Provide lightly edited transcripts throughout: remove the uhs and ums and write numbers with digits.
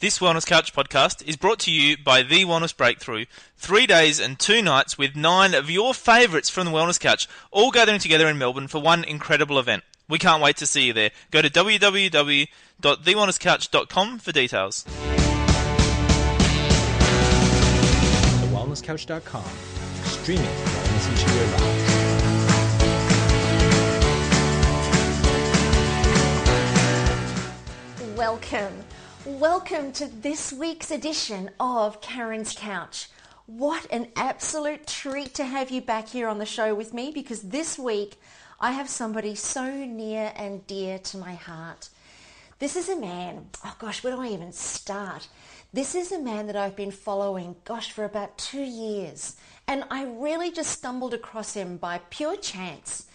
This Wellness Couch podcast is brought to you by The Wellness Breakthrough. 3 days and 2 nights with 9 of your favourites from the Wellness Couch, all gathering together in Melbourne for one incredible event. We can't wait to see you there. Go to www.thewellnesscouch.com for details. TheWellnessCouch.com, streaming wellness into your lives. Welcome to this week's edition of Carren's Couch. What an absolute treat to have you back here on the show with me, because this week I have somebody so near and dear to my heart. This is a man, where do I even start? This is a man that I've been following, for about 2 years. And I really just stumbled across him by pure chance.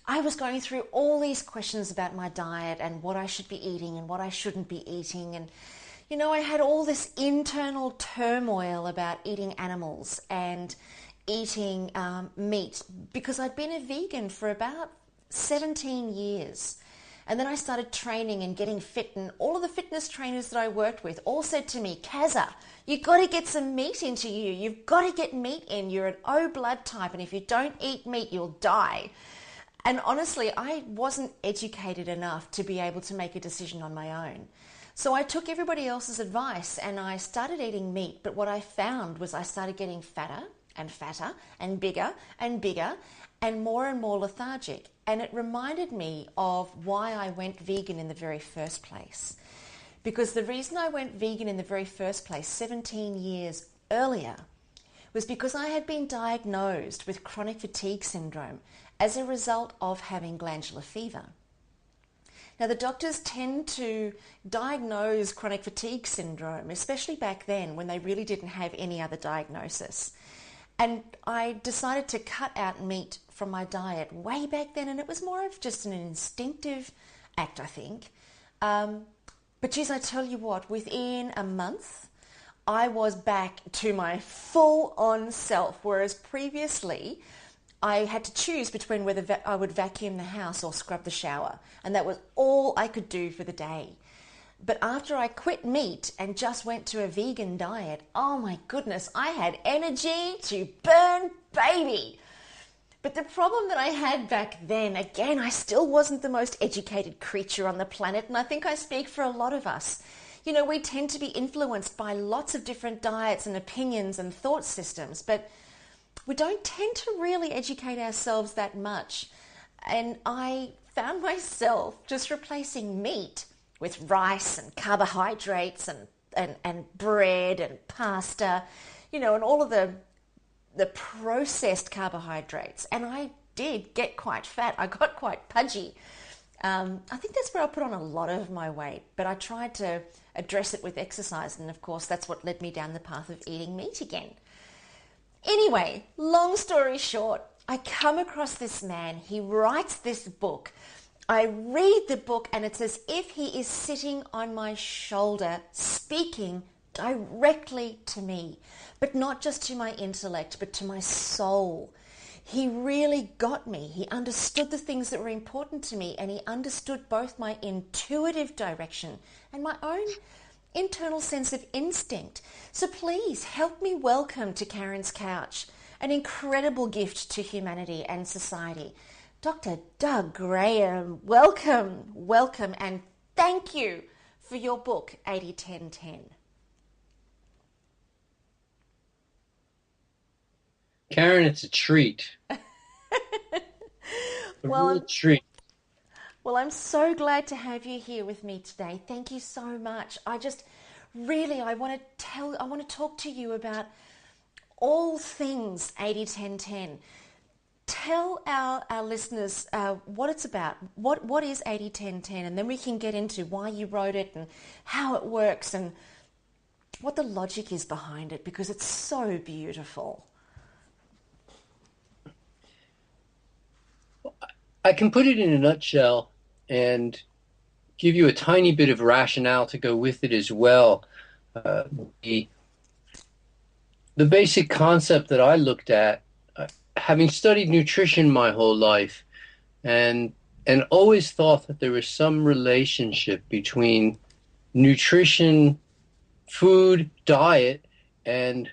I was going through all these questions about my diet and what I should be eating and what I shouldn't be eating. And, I had all this internal turmoil about eating animals and eating meat, because I'd been a vegan for about 17 years. And then I started training and getting fit, and all of the fitness trainers that I worked with all said to me, Kazza, you've got to get some meat into you. You've got to get meat in. You're an O blood type, and if you don't eat meat, you'll die. And honestly, I wasn't educated enough to be able to make a decision on my own. So I took everybody else's advice and I started eating meat. But what I found was I started getting fatter and fatter and bigger and more lethargic. And it reminded me of why I went vegan in the very first place. Because the reason I went vegan in the very first place 17 years earlier was because I had been diagnosed with chronic fatigue syndrome as a result of having glandular fever. Now, the doctors tend to diagnose chronic fatigue syndrome, especially back then when they really didn't have any other diagnosis. And I decided to cut out meat from my diet way back then, and it was more of just an instinctive act, I think. But geez, I tell you what, within a month, I was back to my full-on self, whereas previously I had to choose between whether I would vacuum the house or scrub the shower, and that was all I could do for the day. But after I quit meat and just went to a vegan diet, oh my goodness, I had energy to burn, baby. But the problem that I had back then, again, I still wasn't the most educated creature on the planet, and I think I speak for a lot of us. We tend to be influenced by lots of different diets and opinions and thought systems, but we don't tend to really educate ourselves that much. And I found myself just replacing meat with rice and carbohydrates and bread and pasta, and all of the processed carbohydrates. And I did get quite fat. I got quite pudgy. I think that's where I put on a lot of my weight, but I tried to address it with exercise. And of course, that's what led me down the path of eating meat again. Anyway, long story short, I come across this man. He writes this book. I read the book and it's as if he is sitting on my shoulder, speaking directly to me, but not just to my intellect, but to my soul. He really got me. He understood the things that were important to me, and he understood both my intuitive direction and my own internal sense of instinct. So please help me welcome to Carren's Couch an incredible gift to humanity and society, Dr. Doug Graham. Welcome, and thank you for your book, 80-10-10. Carren, it's a treat. Real treat. Well, I'm so glad to have you here with me today. Thank you so much. I want to talk to you about all things 80-10-10. Tell our listeners what it's about. What is 80-10-10? And then we can get into why you wrote it and how it works and what the logic is behind it, because it's so beautiful. I can put it in a nutshell and give you a tiny bit of rationale to go with it as well. The basic concept that I looked at, having studied nutrition my whole life, and always thought that there was some relationship between nutrition food, diet, and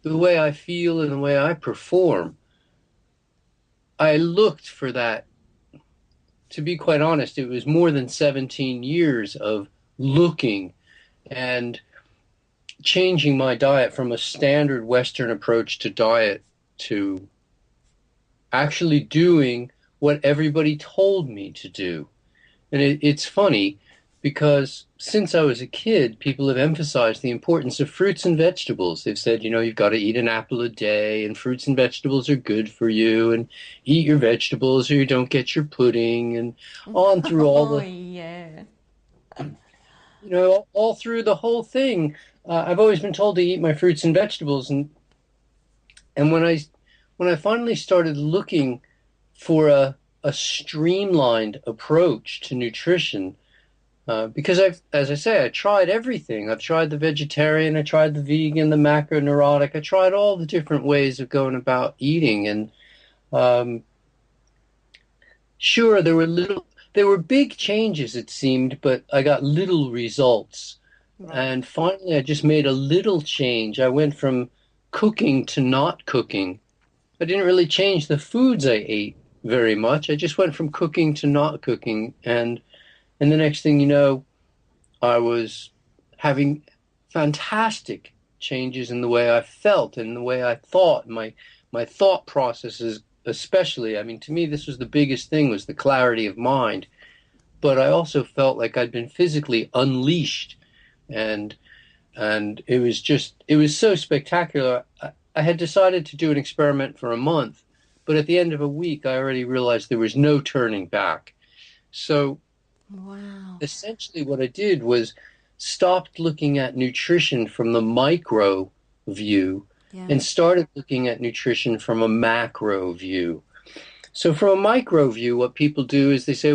the way I feel and the way I perform. I looked for that. To be quite honest, it was more than 17 years of looking and changing my diet from a standard Western approach to diet to actually doing what everybody told me to do. And it's funny because since I was a kid, people have emphasized the importance of fruits and vegetables. They've said, you've got to eat an apple a day, and fruits and vegetables are good for you, and eat your vegetables or you don't get your pudding, and on through all Oh, the, yeah. all through the whole thing. I've always been told to eat my fruits and vegetables, and when I finally started looking for a streamlined approach to nutrition, because as I say, I tried everything. I've tried the vegetarian, I tried the vegan, the macroneurotic. I tried all the different ways of going about eating, and sure, there were big changes, it seemed, but I got little results. Right. And finally, I just made a little change. I went from cooking to not cooking. I didn't really change the foods I ate very much. I just went from cooking to not cooking, and the next thing you know, I was having fantastic changes in the way I felt and the way I thought. My thought processes, especially. I mean, to me, this was the biggest thing, was the clarity of mind. But I also felt like I'd been physically unleashed, and it was so spectacular. I had decided to do an experiment for a month, but at the end of a week, I already realized there was no turning back. So Wow. essentially what I did was stopped looking at nutrition from the micro view Yeah. and started looking at nutrition from a macro view. So from a micro view, what people do is they say,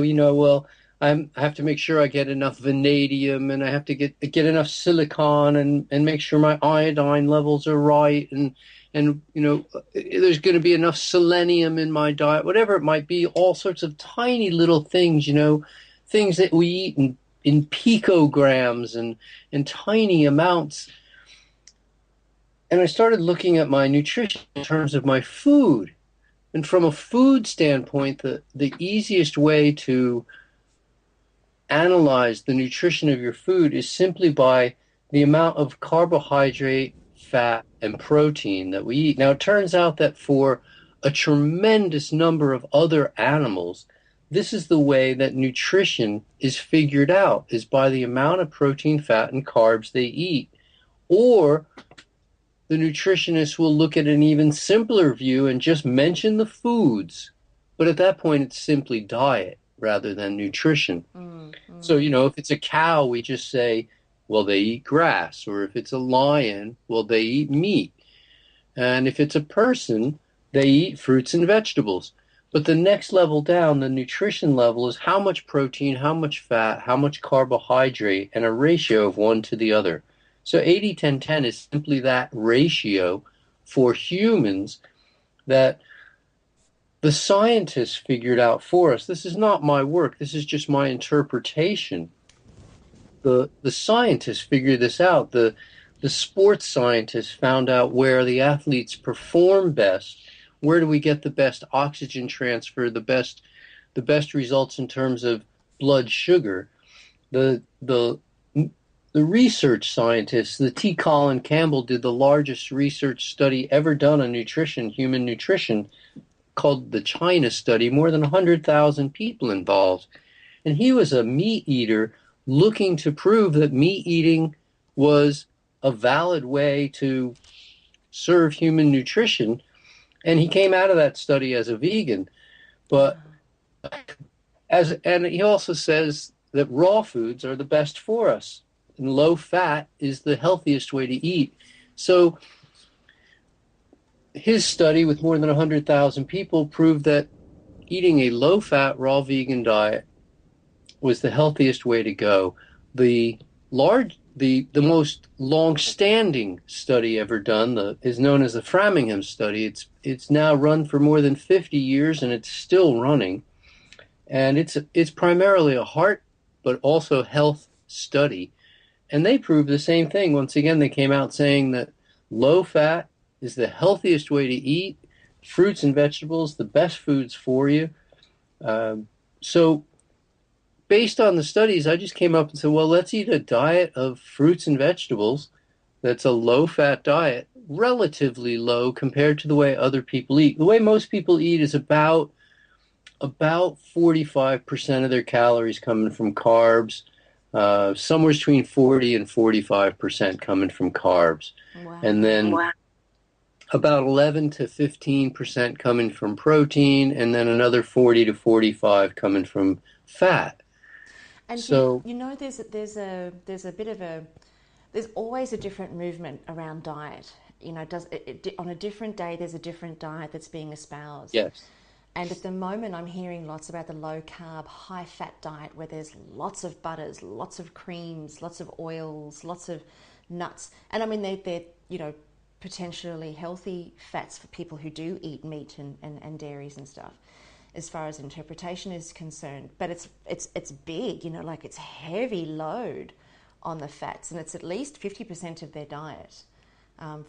I have to make sure I get enough vanadium, and I have to get enough silicon, and make sure my iodine levels are right, and there's going to be enough selenium in my diet, whatever it might be, all sorts of tiny little things, things that we eat in picograms and tiny amounts. And I started looking at my nutrition in terms of my food. And from a food standpoint, the easiest way to analyze the nutrition of your food is simply by the amount of carbohydrate, fat, and protein that we eat. Now, it turns out that for a tremendous number of other animals, this is the way that nutrition is figured out, is by the amount of protein, fat, and carbs they eat. Or the nutritionist will look at an even simpler view and just mention the foods. But at that point, it's simply diet rather than nutrition. So, if it's a cow, we just say, well, they eat grass. Or if it's a lion, well, they eat meat. And if it's a person, they eat fruits and vegetables. But the next level down, the nutrition level, is how much protein, how much fat, how much carbohydrate, and a ratio of one to the other. So 80-10-10 is simply that ratio for humans that the scientists figured out for us. This is not my work. This is just my interpretation. The scientists figured this out. The sports scientists found out where the athletes perform best. Where do we get the best oxygen transfer, the best results in terms of blood sugar? The research scientists, the T. Colin Campbell, did the largest research study ever done on nutrition, human nutrition, called the China study, more than 100,000 people involved. And he was a meat eater looking to prove that meat eating was a valid way to serve human nutrition. And he came out of that study as a vegan. But and he also says that raw foods are the best for us, and low fat is the healthiest way to eat. So his study with more than 100,000 people proved that eating a low-fat, raw vegan diet was the healthiest way to go. The most long-standing study ever done is known as the Framingham study. It's now run for more than 50 years, and it's still running. And it's primarily a heart, but also health study. And they proved the same thing. Once again, they came out saying that low fat is the healthiest way to eat. Fruits and vegetables, the best foods for you. So based on the studies, I just came up and said, well, let's eat a diet of fruits and vegetables that's a low-fat diet, relatively low compared to the way other people eat. The way most people eat is about 45% of their calories coming from carbs, somewhere between 40 and 45% coming from carbs. Wow. And then about 11 to 15% coming from protein, and then another 40 to 45 coming from fat. And So you know, there's a bit of a there's always a different movement around diet. You know, on a different day there's a different diet that's being espoused. yes. And at the moment, I'm hearing lots about the low carb, high fat diet where there's lots of butters, lots of creams, lots of oils, lots of nuts. And I mean, they're you know, potentially healthy fats for people who do eat meat and dairies and stuff, as far as interpretation is concerned. But it's big, you know, like it's heavy load on the fats, and it's at least 50% of their diet.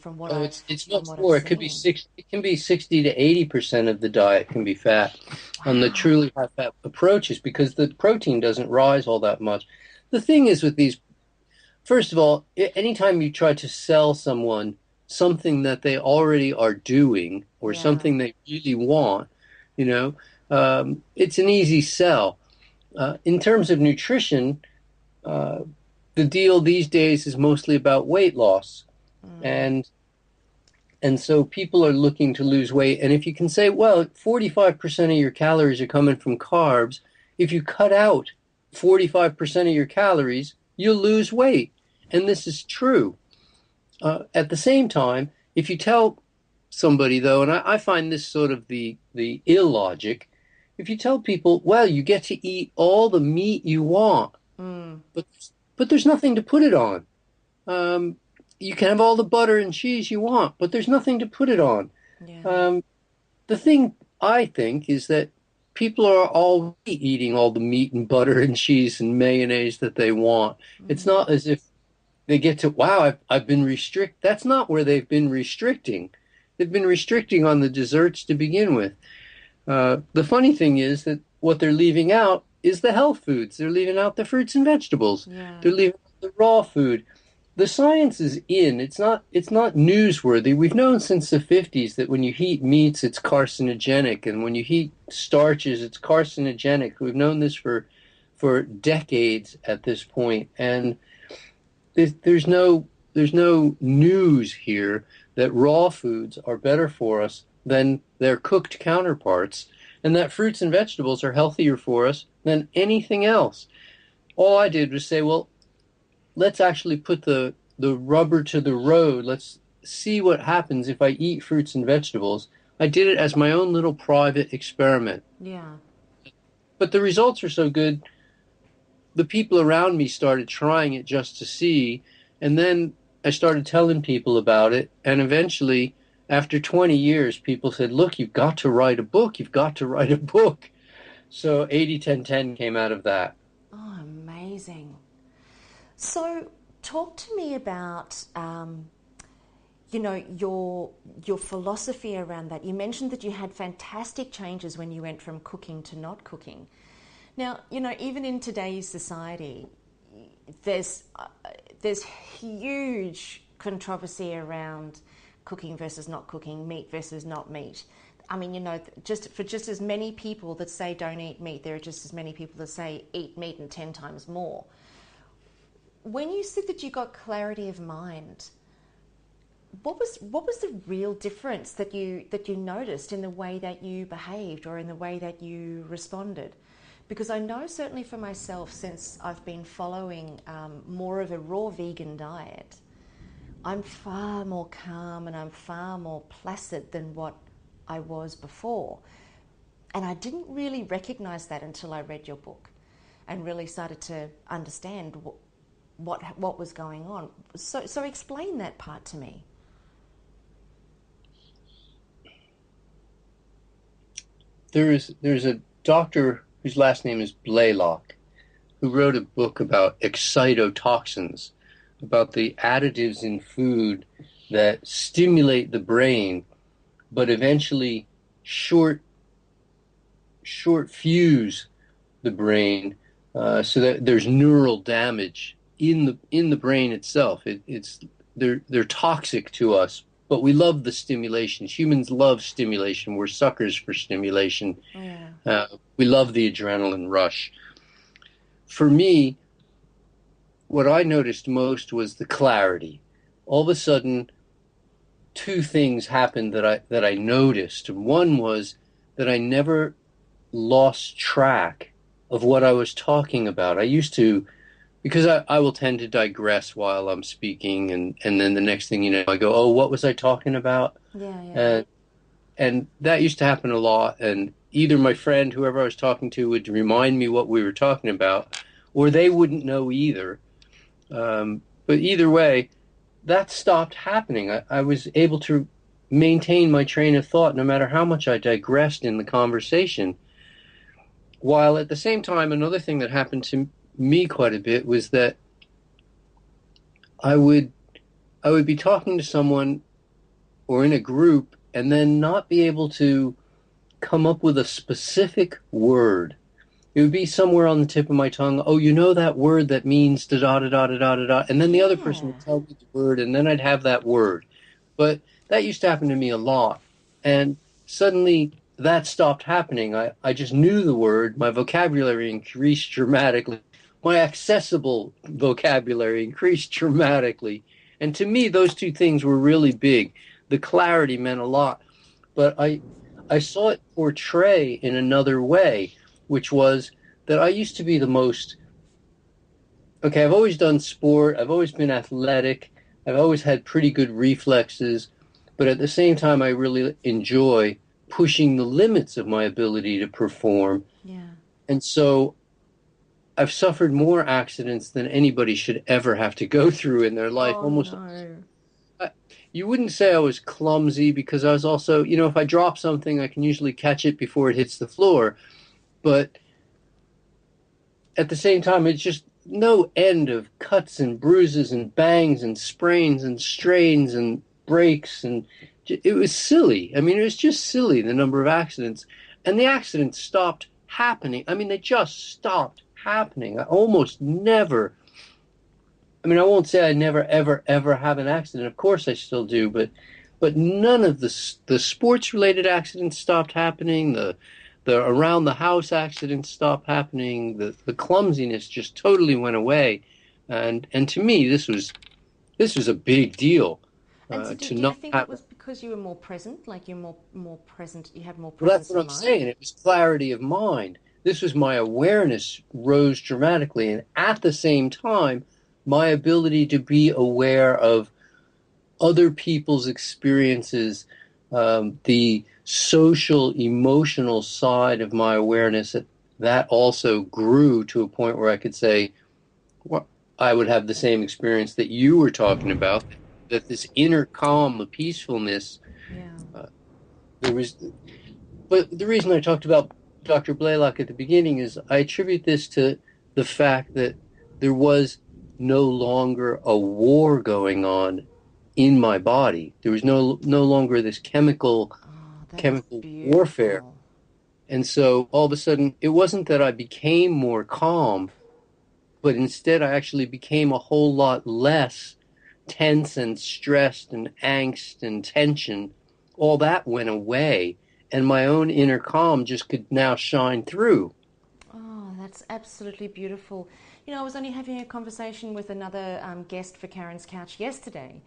From what It's much more. It could be 60. It can be 60 to 80% of the diet can be fat on the truly high fat approaches, because the protein doesn't rise all that much. The thing is with these, first of all, anytime you try to sell someone something that they already are doing or something they really want, you know, it's an easy sell. In terms of nutrition, the deal these days is mostly about weight loss. And so people are looking to lose weight. And if you can say, well, 45% of your calories are coming from carbs, if you cut out 45% of your calories, you'll lose weight. And this is true. At the same time, if you tell somebody, though, and I find this sort of the illogic, if you tell people, well, you get to eat all the meat you want, but there's nothing to put it on. You can have all the butter and cheese you want, but there's nothing to put it on. Yeah. The thing I think is that people are already eating all the meat and butter and cheese and mayonnaise that they want. It's not as if they get to, wow, I've been restrict. That's not where they've been restricting. They've been restricting on the desserts to begin with. The funny thing is that what they're leaving out is the health foods. They're leaving out the fruits and vegetables. Yeah. They're leaving out the raw food. The science is in. It's not newsworthy. We've known since the 50s that when you heat meats, it's carcinogenic, and when you heat starches, it's carcinogenic. We've known this for decades at this point, and there's no news here that raw foods are better for us than their cooked counterparts, and that fruits and vegetables are healthier for us than anything else. All I did was say, well, let's actually put the rubber to the road. Let's see what happens if I eat fruits and vegetables. I did it as my own little private experiment. Yeah. But the results are so good, the people around me started trying it just to see, and then I started telling people about it, and eventually, after 20 years, people said, look, you've got to write a book. You've got to write a book. So 80-10-10 came out of that. Oh, amazing. So, talk to me about, you know, your philosophy around that. You mentioned that you had fantastic changes when you went from cooking to not cooking. Now, you know, even in today's society, there's huge controversy around cooking versus not cooking, meat versus not meat. I mean, you know, just as many people that say don't eat meat, there are just as many people that say eat meat and 10 times more. When you said that you got clarity of mind, what was the real difference that you noticed in the way that you behaved or in the way that you responded? Because I know certainly for myself, since I've been following more of a raw vegan diet, I'm far more calm and I'm far more placid than what I was before. And I didn't really recognize that until I read your book and really started to understand what was going on. So explain that part to me. There's a doctor whose last name is Blaylock, who wrote a book about excitotoxins, about the additives in food that stimulate the brain, but eventually short fuse the brain, so that there's neural damage in the brain itself. They're toxic to us, but we love the stimulation. Humans love stimulation. We're suckers for stimulation. Yeah. We love the adrenaline rush. For me, what I noticed most was the clarity. All of a sudden, two things happened that I noticed. One was that I never lost track of what I was talking about. I used to, because I will tend to digress while I'm speaking, and then the next thing you know, I go, oh, what was I talking about? Yeah, yeah. And that used to happen a lot, and either my friend, whoever I was talking to, would remind me what we were talking about, or they wouldn't know either. But either way, that stopped happening. I was able to maintain my train of thought no matter how much I digressed in the conversation. While at the same time, another thing that happened to me quite a bit was that I would be talking to someone or in a group and then not be able to come up with a specific word. It would be somewhere on the tip of my tongue. Oh, you know that word that means da da da da da da da da. And then the other person would tell me the word, and then I'd have that word. But that used to happen to me a lot. And suddenly that stopped happening. I just knew the word. My vocabulary increased dramatically. My accessible vocabulary increased dramatically. And to me, those two things were really big. The clarity meant a lot. But I saw it portray in another way, which was that I used to be the most, okay, I've always done sport, I've always been athletic, I've always had pretty good reflexes, but at the same time, I really enjoy pushing the limits of my ability to perform. Yeah. And so I've suffered more accidents than anybody should ever have to go through in their life. Oh, Almost, no. you wouldn't say I was clumsy because I was also, if I drop something, I can usually catch it before it hits the floor. But at the same time, it's just no end of cuts and bruises and bangs and sprains and strains and breaks. And it was silly. I mean, it was just silly, the number of accidents. And the accidents stopped happening. I mean, they just stopped happening. I almost never, I mean, I won't say I never, ever, ever have an accident. Of course I still do, but none of the sports-related accidents stopped happening. The around the house accidents stopped happening. The clumsiness just totally went away, and to me this was a big deal. And so To do you not think it have. was because you were more present, like you're more present, you have more Well, that's presence what of I'm mind? saying. It was clarity of mind. This was my awareness rose dramatically, and at the same time, my ability to be aware of other people's experiences, the social, emotional side of my awareness, that also grew to a point where I could say, well, I would have the same experience that you were talking about, that this inner calm, the peacefulness, Yeah. there was. But the reason I talked about Dr. Blaylock at the beginning is I attribute this to the fact that there was no longer a war going on in my body. There was no longer this chemical Oh, that is warfare. beautiful. And so all of a sudden, it wasn't that I became more calm, but instead I actually became a whole lot less tense and stressed and angst and tension. All that went away, and my own inner calm just could now shine through. Oh, that's absolutely beautiful. You know, I was only having a conversation with another guest for Karen's Couch yesterday,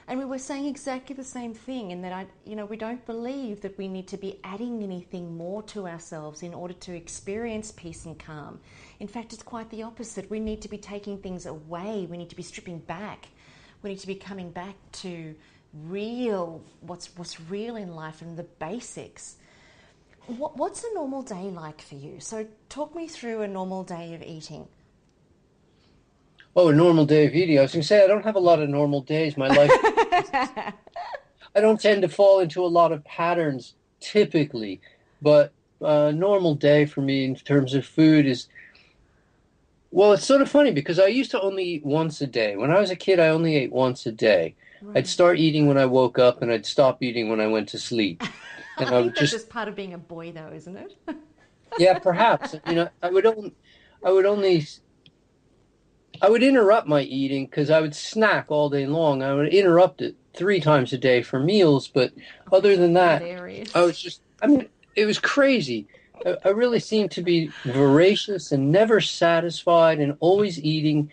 and we were saying exactly the same thing. In that, we don't believe that we need to be adding anything more to ourselves in order to experience peace and calm. In fact, it's quite the opposite. We need to be taking things away. We need to be stripping back. We need to be coming back to real, what's real in life and the basics. What's a normal day like for you? So talk me through a normal day of eating. Oh, a normal day of eating. I was going to say, I don't have a lot of normal days. My life, I don't tend to fall into a lot of patterns typically, but a normal day for me in terms of food is Well, it's sort of funny because I used to only eat once a day. When I was a kid, I only ate once a day. I'd Right. start eating when I woke up and I'd stop eating when I went to sleep. I And I think would that's just, just part of being a boy, though, isn't it? yeah, perhaps. I would only, I would interrupt my eating because I would snack all day long. I would interrupt it 3 times a day for meals, but other than that, I Hilarious. was just, I mean, it was crazy. I really seemed to be voracious and never satisfied and always eating.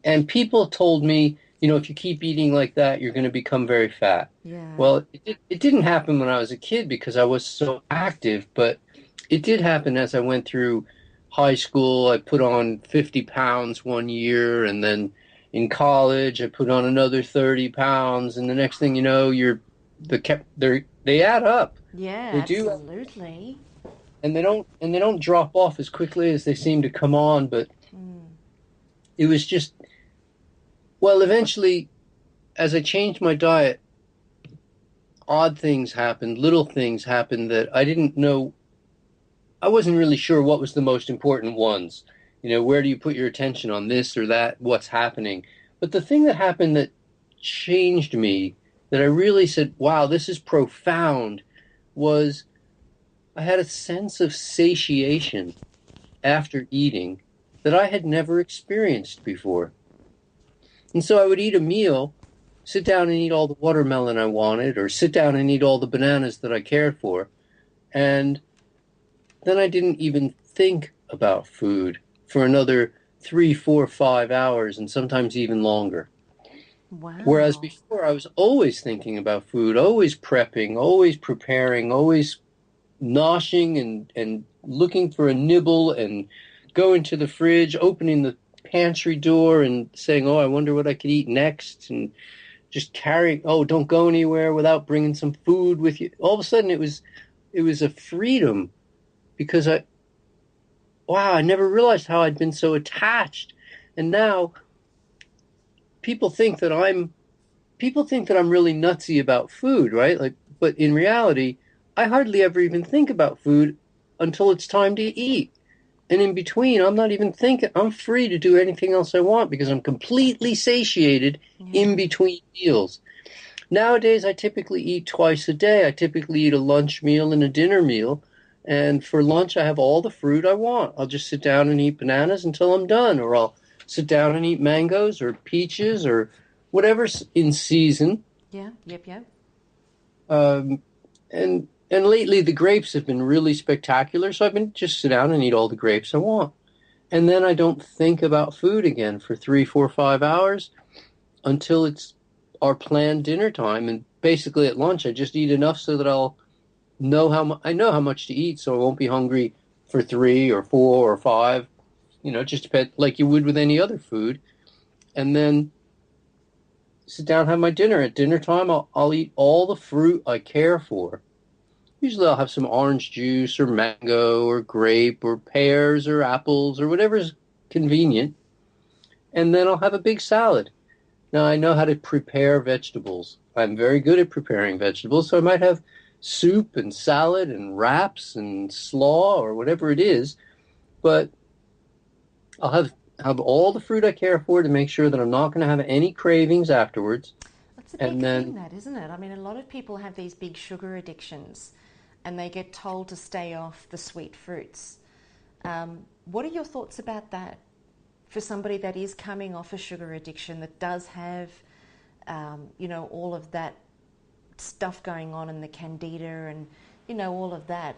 And people told me, if you keep eating like that, you're going to become very fat. Yeah. Well, it didn't happen when I was a kid because I was so active, but it did happen as I went through high school. I put on 50 pounds one year, and then in college, I put on another 30 pounds, and the next thing you know, they add up. Yeah, They do, absolutely. and they don't drop off as quickly as they seem to come on, but it was just, well, eventually, as I changed my diet, odd things happened, little things happened that I didn't know. I wasn't really sure what was the most important ones. Where do you put your attention on this or that? What's happening? But the thing that happened that changed me, that I really said, wow, this is profound, was I had a sense of satiation after eating that I had never experienced before. And so I would eat a meal, sit down and eat all the watermelon I wanted, or sit down and eat all the bananas that I cared for. And then I didn't even think about food for another 3, 4, 5 hours, and sometimes even longer. Whereas Wow. before I was always thinking about food, always prepping, always preparing, always noshing and looking for a nibble and going to the fridge, opening the pantry door and saying, oh, I wonder what I could eat next, and just carrying, oh, don't go anywhere without bringing some food with you. All of a sudden it was a freedom because I never realized how I'd been so attached. And now people think that I'm really nutsy about food, right? Like, but in reality, I hardly ever even think about food until it's time to eat. And in between, I'm not even thinking. I'm free to do anything else I want because I'm completely satiated in Yeah. between meals. Nowadays, I typically eat twice a day. I typically eat a lunch meal and a dinner meal. And for lunch, I have all the fruit I want. I'll just sit down and eat bananas until I'm done, or I'll sit down and eat mangoes or peaches or whatever's in season. Yeah. Yep. Yep. Um, and lately, the grapes have been really spectacular, so I've been just sit down and eat all the grapes I want. And then I don't think about food again for 3, 4, 5 hours until it's our planned dinner time. And basically at lunch, I just eat enough so that I know how much to eat, so I won't be hungry for 3 or 4 or 5. Just depend like you would with any other food. And then sit down, have my dinner. At dinner time, I'll eat all the fruit I care for. Usually I'll have some orange juice or mango or grape or pears or apples or whatever's convenient. And then I'll have a big salad. Now I know how to prepare vegetables. I'm very good at preparing vegetables, so I might have soup and salad and wraps and slaw or whatever it is, but I'll have all the fruit I care for to make sure that I'm not going to have any cravings afterwards. That's a big And thing, then, that, isn't it? I mean, a lot of people have these big sugar addictions and they get told to stay off the sweet fruits. What are your thoughts about that for somebody that is coming off a sugar addiction that does have, all of that stuff going on in the candida and, all of that,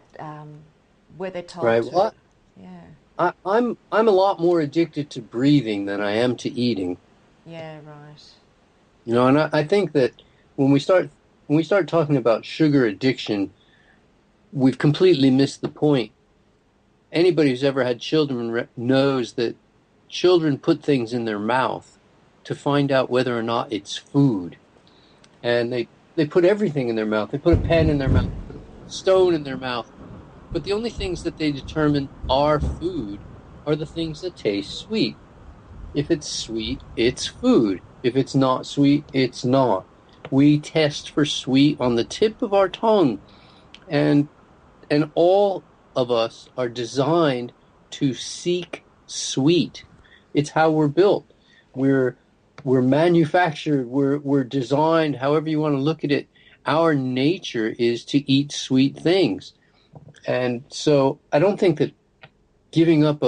where they're told right, to, well, yeah, I'm a lot more addicted to breathing than I am to eating. yeah, right. And I think that when we start talking about sugar addiction, we've completely missed the point. Anybody who's ever had children knows that children put things in their mouth to find out whether or not it's food. And they put everything in their mouth. They put a pen in their mouth, put a stone in their mouth. But the only things that they determine are food are the things that taste sweet. If it's sweet, it's food. If it's not sweet, it's not. We test for sweet on the tip of our tongue. And all of us are designed to seek sweet. It's how we're built. We're manufactured. We're designed. However you want to look at it, our nature is to eat sweet things. And so I don't think that giving up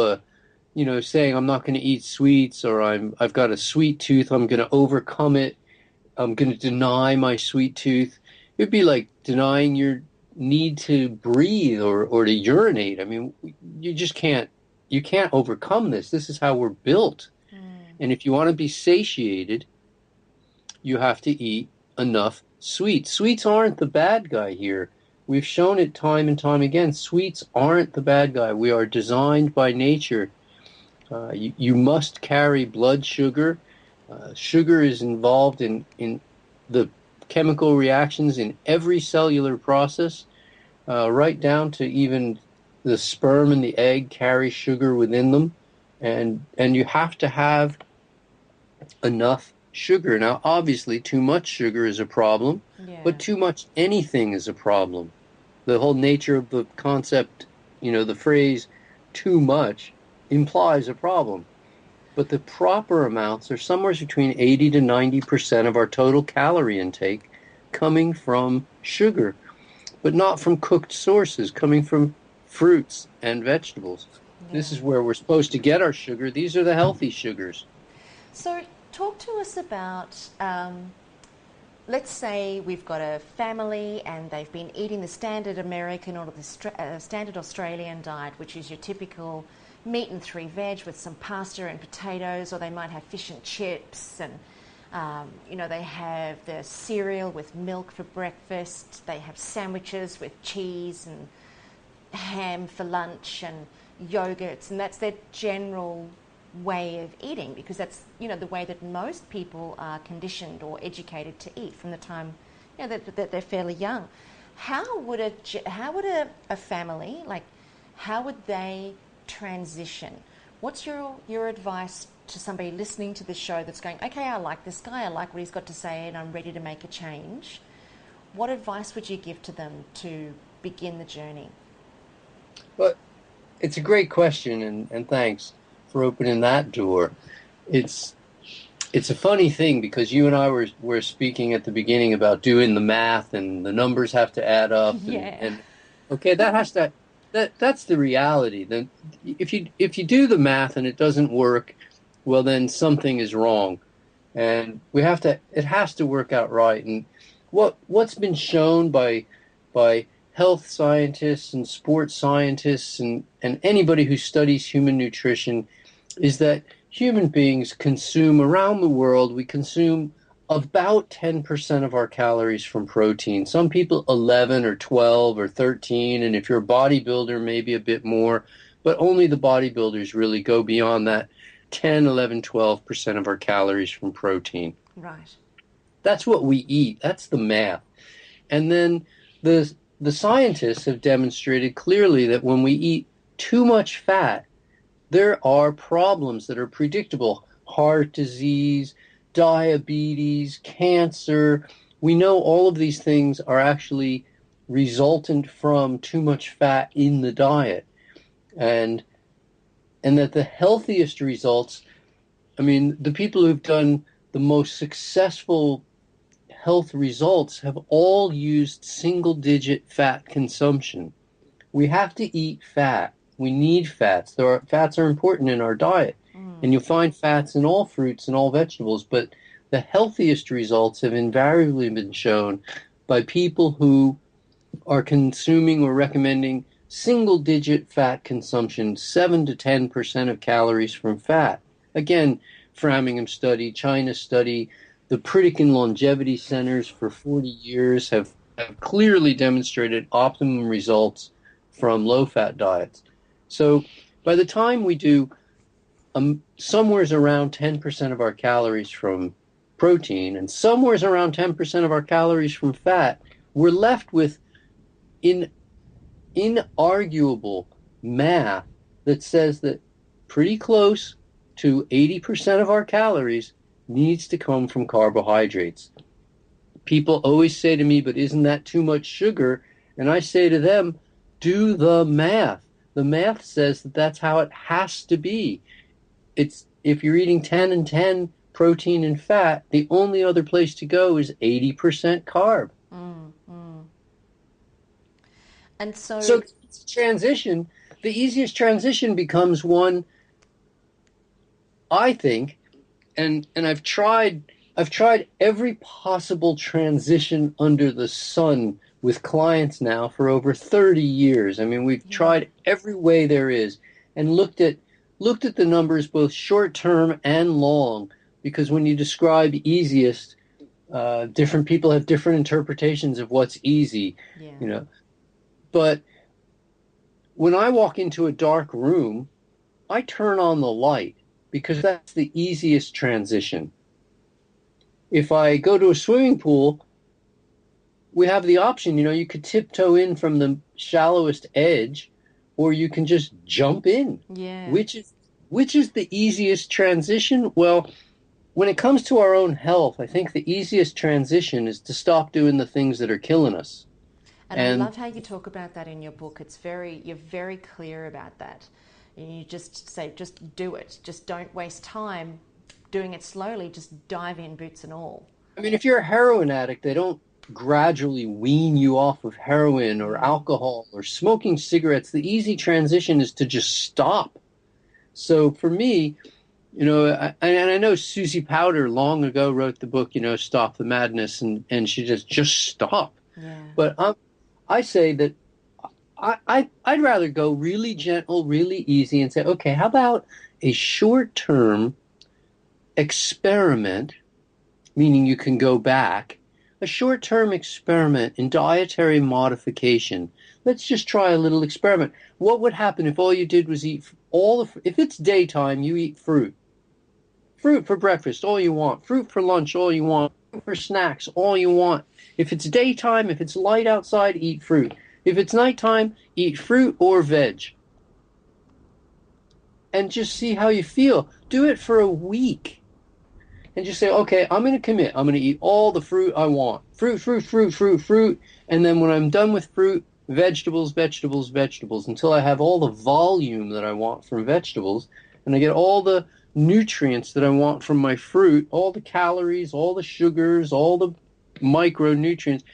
saying I'm not going to eat sweets, or I've got a sweet tooth, I'm going to overcome it, I'm going to deny my sweet tooth. It'd be like denying your need to breathe or to urinate. I mean, you can't overcome this. This is how we're built. And if you want to be satiated, you have to eat enough sweets. Sweets aren't the bad guy here. We've shown it time and time again. Sweets aren't the bad guy. We are designed by nature. You must carry blood sugar. Sugar is involved in the chemical reactions in every cellular process, right down to even the sperm and the egg carry sugar within them. And you have to have enough sugar. Now, obviously, too much sugar is a problem, but too much anything is a problem. The whole nature of the concept, the phrase too much implies a problem. But the proper amounts are somewhere between 80 to 90% of our total calorie intake coming from sugar, but not from cooked sources, coming from fruits and vegetables. This is where we're supposed to get our sugar. These are the healthy sugars. So talk to us about, let's say we've got a family and they've been eating the standard American or the standard Australian diet, which is your typical meat and 3 veg with some pasta and potatoes, or they might have fish and chips, and they have the cereal with milk for breakfast, they have sandwiches with cheese and ham for lunch and yogurts, and that's their general way of eating, because that's the way that most people are conditioned or educated to eat from the time that they're fairly young. How would a family, like, how would they transition? What's your advice to somebody listening to this show that's going, okay, I like this guy, I like what he's got to say, and I'm ready to make a change? What advice would you give to them to begin the journey? Well, it's a great question, and thanks for opening that door. It's a funny thing, because you and I were speaking at the beginning about doing the math, and the numbers have to add up. And okay, that's the reality. Then if you do the math and it doesn't work, well, then something is wrong, and it has to work out right. And what's been shown by health scientists and sports scientists and anybody who studies human nutrition is that human beings consume, around the world, we consume about 10% of our calories from protein. Some people 11 or 12 or 13, and if you're a bodybuilder, maybe a bit more, but only the bodybuilders really go beyond that 10, 11, 12% of our calories from protein. Right. That's what we eat. That's the math. And then the scientists have demonstrated clearly that when we eat too much fat, there are problems that are predictable. Heart disease, diabetes, cancer. We know all of these things are actually resultant from too much fat in the diet. And that the healthiest results, the people who've done the most successful health results have all used single-digit fat consumption. We have to eat fat. We need fats. Fats are important in our diet. And you'll find fats in all fruits and all vegetables, but the healthiest results have invariably been shown by people who are consuming or recommending single-digit fat consumption, 7 to 10% of calories from fat. Again, Framingham study, China study, the Pritikin longevity centers for 40 years have clearly demonstrated optimum results from low-fat diets. So by the time we do somewhere's around 10% of our calories from protein and somewhere's around 10% of our calories from fat, we're left with inarguable math that says that pretty close to 80% of our calories needs to come from carbohydrates. People always say to me, but isn't that too much sugar? And I say to them, do the math. The math says that that's how it has to be. It's if you're eating 10 and 10 protein and fat, the only other place to go is 80% carb. And so it's a transition. The easiest transition becomes one, I think, and I've tried every possible transition under the sun with clients now for over 30 years. I mean, we've tried every way there is and looked at the numbers both short term and long, because when you describe easiest, different people have different interpretations of what's easy, you know. But when I walk into a dark room, I turn on the light because that's the easiest transition. If I go to a swimming pool, we have the option, you could tiptoe in from the shallowest edge, or you can just jump in. Yeah. Which is the easiest transition? Well, when it comes to our own health, I think the easiest transition is to stop doing the things that are killing us. And I love how you talk about that in your book. You're very clear about that. You just say, just do it. Just don't waste time doing it slowly. Just dive in, boots and all. I mean, if you're a heroin addict, they don't gradually wean you off of heroin or alcohol or smoking cigarettes. The easy transition is to just stop. So for me, and I know Susie Powder long ago wrote the book, Stop the Madness, and she just stop. Yeah. But I say that I'd rather go really gentle, really easy, and say, okay, how about a short-term experiment, meaning you can go back, a short-term experiment in dietary modification. Let's just try a little experiment. What would happen if all you did was eat if it's daytime, you eat fruit. Fruit for breakfast, all you want. Fruit for lunch, all you want. Fruit for snacks, all you want. If it's daytime, if it's light outside, eat fruit. If it's nighttime, eat fruit or veg. And just see how you feel. Do it for a week. And just say, okay, I'm going to commit. I'm going to eat all the fruit I want. Fruit, fruit, fruit, fruit, fruit. And then when I'm done with fruit, vegetables, vegetables, vegetables, until I have all the volume that I want from vegetables, and I get all the nutrients that I want from my fruit, all the calories, all the sugars, all the micronutrients.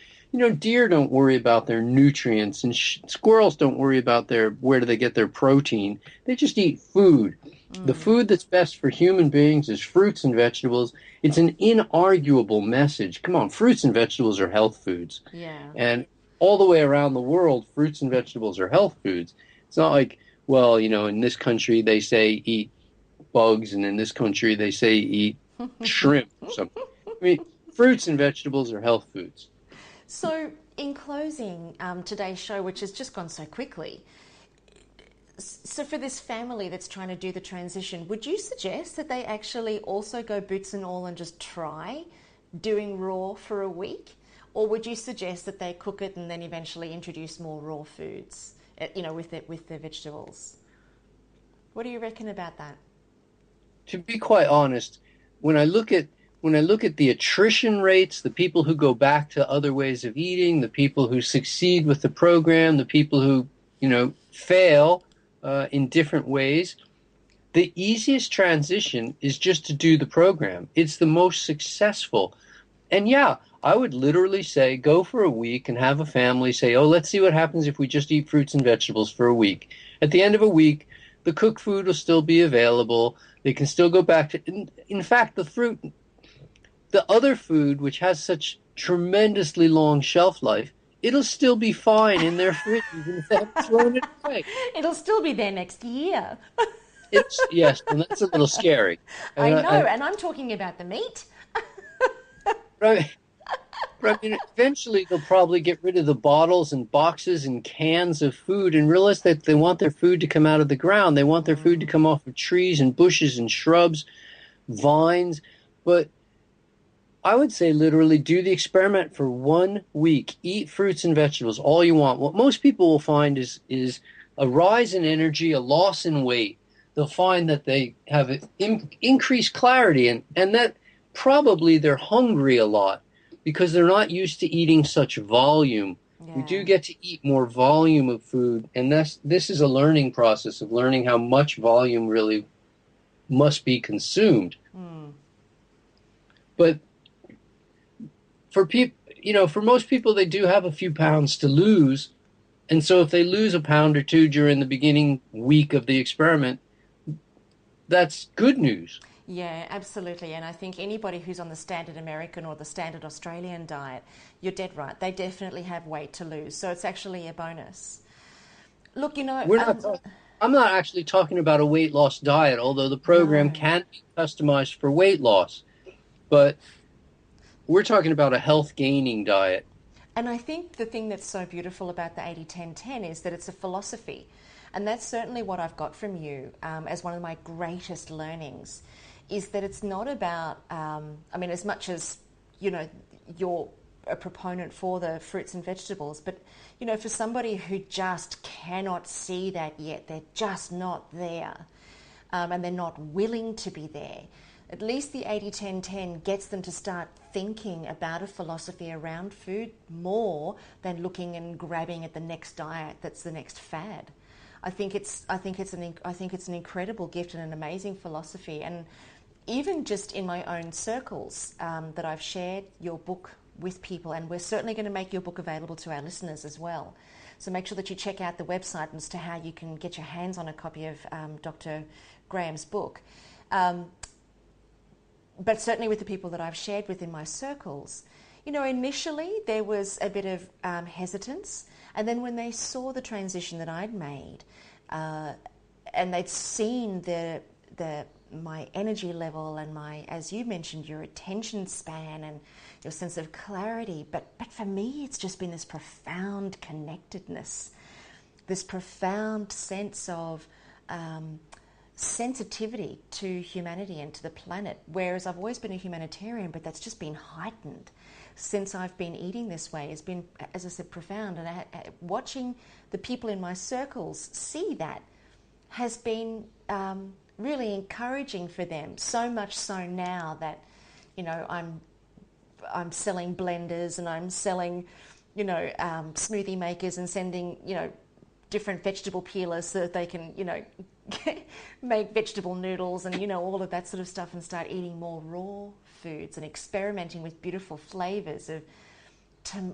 Deer don't worry about their nutrients, and squirrels don't worry about where do they get their protein. They just eat food. The food that's best for human beings is fruits and vegetables. It's an inarguable message. Come on, fruits and vegetables are health foods. Yeah. And all the way around the world, fruits and vegetables are health foods. It's not like, well, in this country they say eat bugs, and in this country they say eat shrimp or something. I mean, fruits and vegetables are health foods. So, in closing today's show, which has just gone so quickly, so for this family that's trying to do the transition, would you suggest that they actually also go boots and all and just try doing raw for a week? Or would you suggest that they cook it and then eventually introduce more raw foods, with their vegetables? What do you reckon about that? To be quite honest, when I look at the attrition rates, the people who go back to other ways of eating, the people who succeed with the program, the people who, fail in different ways, the easiest transition is just to do the program. It's the most successful. And yeah, I would literally say go for a week and have a family say, oh, let's see what happens if we just eat fruits and vegetables for a week. At the end of a week, the cooked food will still be available. They can still go back to, in fact, the other food, which has such tremendously long shelf life, it'll still be fine in their fridge, even if they haven't thrown it away. It'll still be there next year. Yes, and that's a little scary. I know, and I'm talking about the meat. But I mean, eventually they'll probably get rid of the bottles and boxes and cans of food and realize that they want their food to come out of the ground. They want their food to come off of trees and bushes and shrubs, vines. But I would say literally do the experiment for 1 week. Eat fruits and vegetables, all you want. What most people will find is a rise in energy, a loss in weight. They'll find that they have increased clarity and that probably they're hungry a lot because they're not used to eating such volume. We Yeah. do get to eat more volume of food, and this is a learning process of learning how much volume really must be consumed. But for people, for most people, they do have a few pounds to lose. And so if they lose a pound or two during the beginning week of the experiment, that's good news. Yeah, absolutely. And I think anybody who's on the standard American or the standard Australian diet, you're dead right. They definitely have weight to lose. So it's actually a bonus. Look, We're not. I'm not actually talking about a weight loss diet, although the program no. can be customized for weight loss. But we're talking about a health gaining diet. And I think the thing that's so beautiful about the 80-10-10 is that it's a philosophy. And that's certainly what I've got from you as one of my greatest learnings, is that it's not about, as much as, you're a proponent for the fruits and vegetables, but, for somebody who just cannot see that yet, they're just not there, and they're not willing to be there, at least the 80-10-10 gets them to start thinking about a philosophy around food more than looking and grabbing at the next diet that's the next fad. I think it's an incredible gift and an amazing philosophy. And even just in my own circles that I've shared your book with people, and we're certainly going to make your book available to our listeners as well. So make sure that you check out the website as to how you can get your hands on a copy of Dr. Graham's book. But certainly with the people that I've shared with in my circles, initially there was a bit of hesitance. And then when they saw the transition that I'd made, and they'd seen my energy level and my, as you mentioned, your attention span and your sense of clarity. But for me, it's just been this profound connectedness, this profound sense of sensitivity to humanity and to the planet. Whereas I've always been a humanitarian, but that's just been heightened since I've been eating this way. Has been, as I said, profound. And watching the people in my circles see that has been really encouraging for them. So much so now that, I'm selling blenders and I'm selling, smoothie makers and sending, different vegetable peelers so that they can, make vegetable noodles and, all of that sort of stuff, and start eating more raw foods and experimenting with beautiful flavors of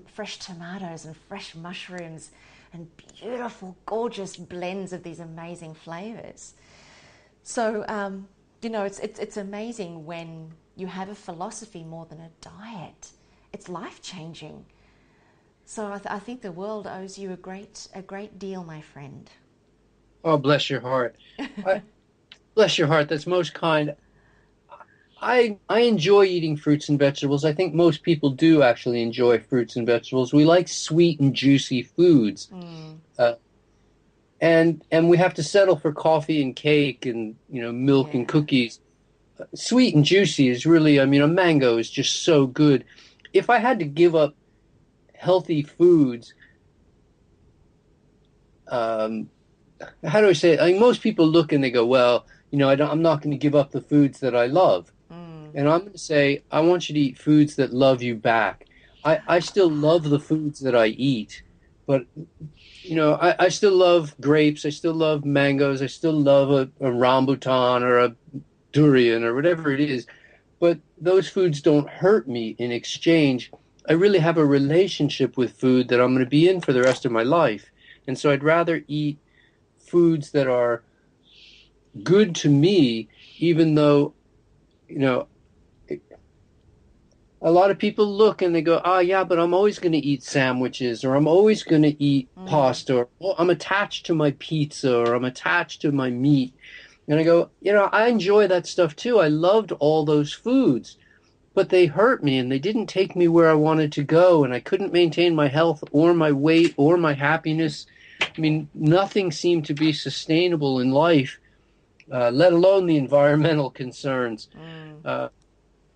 fresh tomatoes and fresh mushrooms and beautiful, gorgeous blends of these amazing flavors. So, it's amazing when you have a philosophy more than a diet. It's life-changing. So I think the world owes you a great deal, my friend. Oh, bless your heart. Bless your heart. That's most kind. I enjoy eating fruits and vegetables. I think most people do actually enjoy fruits and vegetables. We like sweet and juicy foods. And we have to settle for coffee and cake and, milk and cookies. Sweet and juicy is really, a mango is just so good. If I had to give up healthy foods, how do I say it? Most people look and they go, well, I'm not going to give up the foods that I love. And I'm going to say, I want you to eat foods that love you back. I still love the foods that I eat, but, I still love grapes. I still love mangoes. I still love a rambutan or a durian or whatever it is. But those foods don't hurt me in exchange. I really have a relationship with food that I'm going to be in for the rest of my life. And so I'd rather eat foods that are good to me, even though, a lot of people look and they go, oh, yeah, but I'm always going to eat sandwiches, or I'm always going to eat pasta, or oh, I'm attached to my pizza, or I'm attached to my meat. And I go, I enjoy that stuff too. I loved all those foods, but they hurt me and they didn't take me where I wanted to go. And I couldn't maintain my health or my weight or my happiness. Nothing seemed to be sustainable in life, let alone the environmental concerns,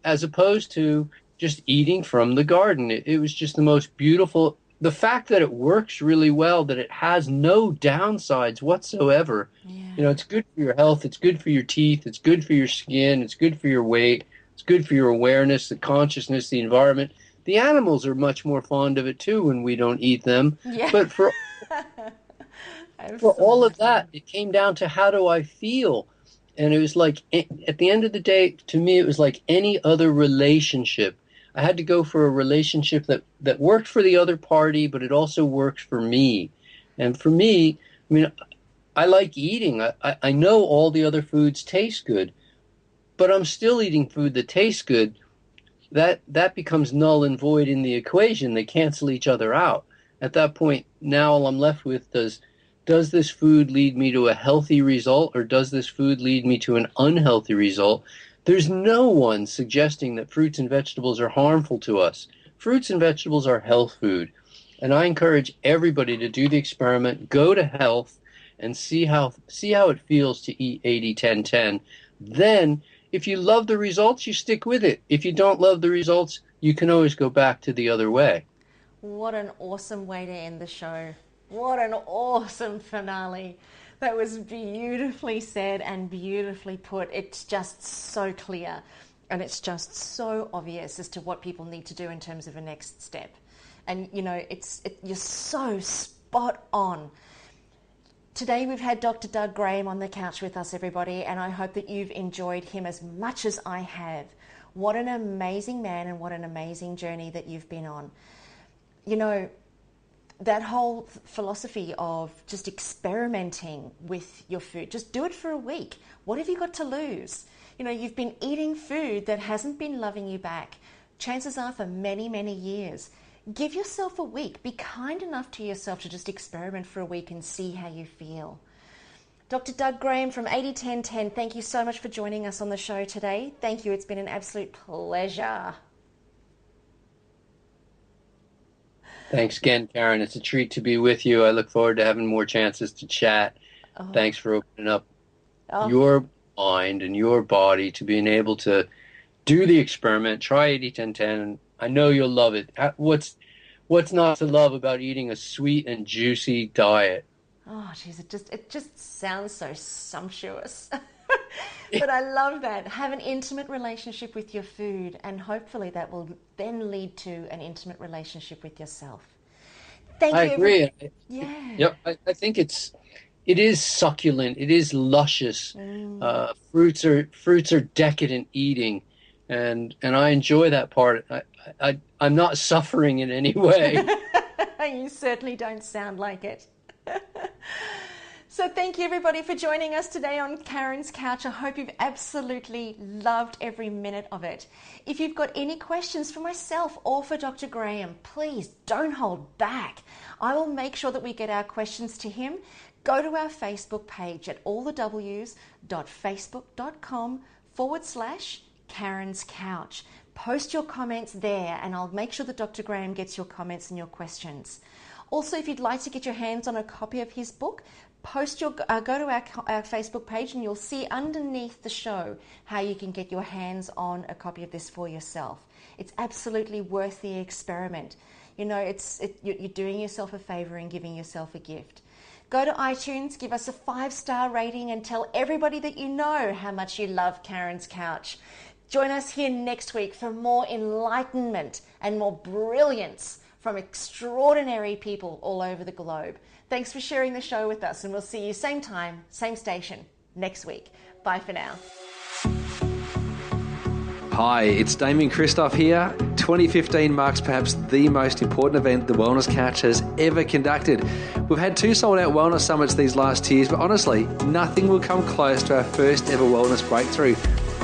as opposed to just eating from the garden. It was just the most beautiful. The fact that it works really well, that it has no downsides whatsoever. Yeah. It's good for your health. It's good for your teeth. It's good for your skin. It's good for your weight. It's good for your awareness, the consciousness, the environment. The animals are much more fond of it too when we don't eat them. Yeah. But for all of that, it came down to how do I feel? And it was like, at the end of the day, to me, it was like any other relationship. I had to go for a relationship that worked for the other party, but it also worked for me. And for me, I mean, I like eating. I know all the other foods taste good, but I'm still eating food that tastes good. That becomes null and void in the equation. They cancel each other out. At that point, now all I'm left with does this food lead me to a healthy result, or does this food lead me to an unhealthy result? There's no one suggesting that fruits and vegetables are harmful to us. Fruits and vegetables are health food. And I encourage everybody to do the experiment, go to health, and see how it feels to eat 80-10-10. Then, if you love the results, you stick with it. If you don't love the results, you can always go back to the other way. What an awesome way to end the show. What an awesome finale. That was beautifully said and beautifully put. It's just so clear and it's just so obvious as to what people need to do in terms of a next step. And, you know, you're so spot on. Today we've had Dr. Doug Graham on the couch with us, everybody, and I hope that you've enjoyed him as much as I have. What an amazing man and what an amazing journey that you've been on. You know, that whole philosophy of just experimenting with your food, just do it for a week. What have you got to lose? You know, you've been eating food that hasn't been loving you back, chances are for many, many years. Give yourself a week. Be kind enough to yourself to just experiment for a week and see how you feel. Dr. Doug Graham from 80-10-10, thank you so much for joining us on the show today. Thank you. It's been an absolute pleasure. Thanks again, Carren. It's a treat to be with you. I look forward to having more chances to chat. Oh. Thanks for opening up your mind and your body to being able to do the experiment. Try 80-10-10, and I know you'll love it. What's not to love about eating a sweet and juicy diet? Oh, geez, it just sounds so sumptuous. But I love that. Have an intimate relationship with your food, and hopefully that will then lead to an intimate relationship with yourself. Thank you. I agree. Yeah. Yep. I think it is succulent. It is luscious. Fruits are decadent eating, and I enjoy that part. I'm not suffering in any way. You certainly don't sound like it. So thank you everybody for joining us today on Carren's Couch. I hope you've absolutely loved every minute of it. If you've got any questions for myself or for Dr. Graham, please don't hold back. I will make sure that we get our questions to him. Go to our Facebook page at allthews.facebook.com/Carren's Couch. Post your comments there and I'll make sure that Dr. Graham gets your comments and your questions. Also, if you'd like to get your hands on a copy of his book, go to our Facebook page and you'll see underneath the show how you can get your hands on a copy of this for yourself. It's absolutely worth the experiment. You know, you're doing yourself a favor and giving yourself a gift. Go to iTunes, give us a 5-star rating and tell everybody that you know how much you love Carren's Couch. Join us here next week for more enlightenment and more brilliance from extraordinary people all over the globe. Thanks for sharing the show with us, and we'll see you same time, same station next week. Bye for now. Hi, it's Damien Christoph here. 2015 marks perhaps the most important event the Wellness Couch has ever conducted. We've had 2 sold-out wellness summits these last years, but honestly, nothing will come close to our first ever wellness breakthrough.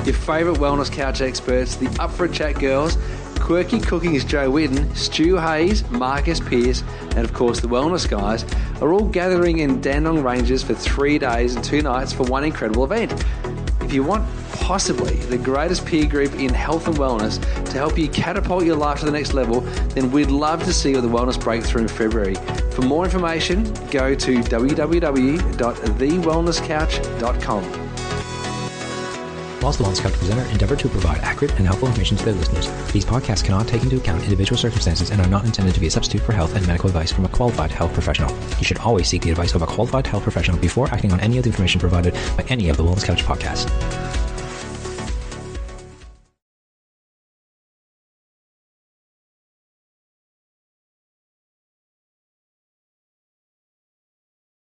Your favourite Wellness Couch experts, the Up for a Chat girls, Quirky Cooking's Joe Whitten, Stu Hayes, Marcus Pearce, and of course the Wellness guys are all gathering in Dandenong Ranges for 3 days and 2 nights for one incredible event. If you want possibly the greatest peer group in health and wellness to help you catapult your life to the next level, then we'd love to see you at the Wellness Breakthrough in February. For more information, go to www.thewellnesscouch.com. Whilst the Wellness Couch presenter endeavor to provide accurate and helpful information to their listeners, these podcasts cannot take into account individual circumstances and are not intended to be a substitute for health and medical advice from a qualified health professional. You should always seek the advice of a qualified health professional before acting on any of the information provided by any of the Wellness Couch podcasts.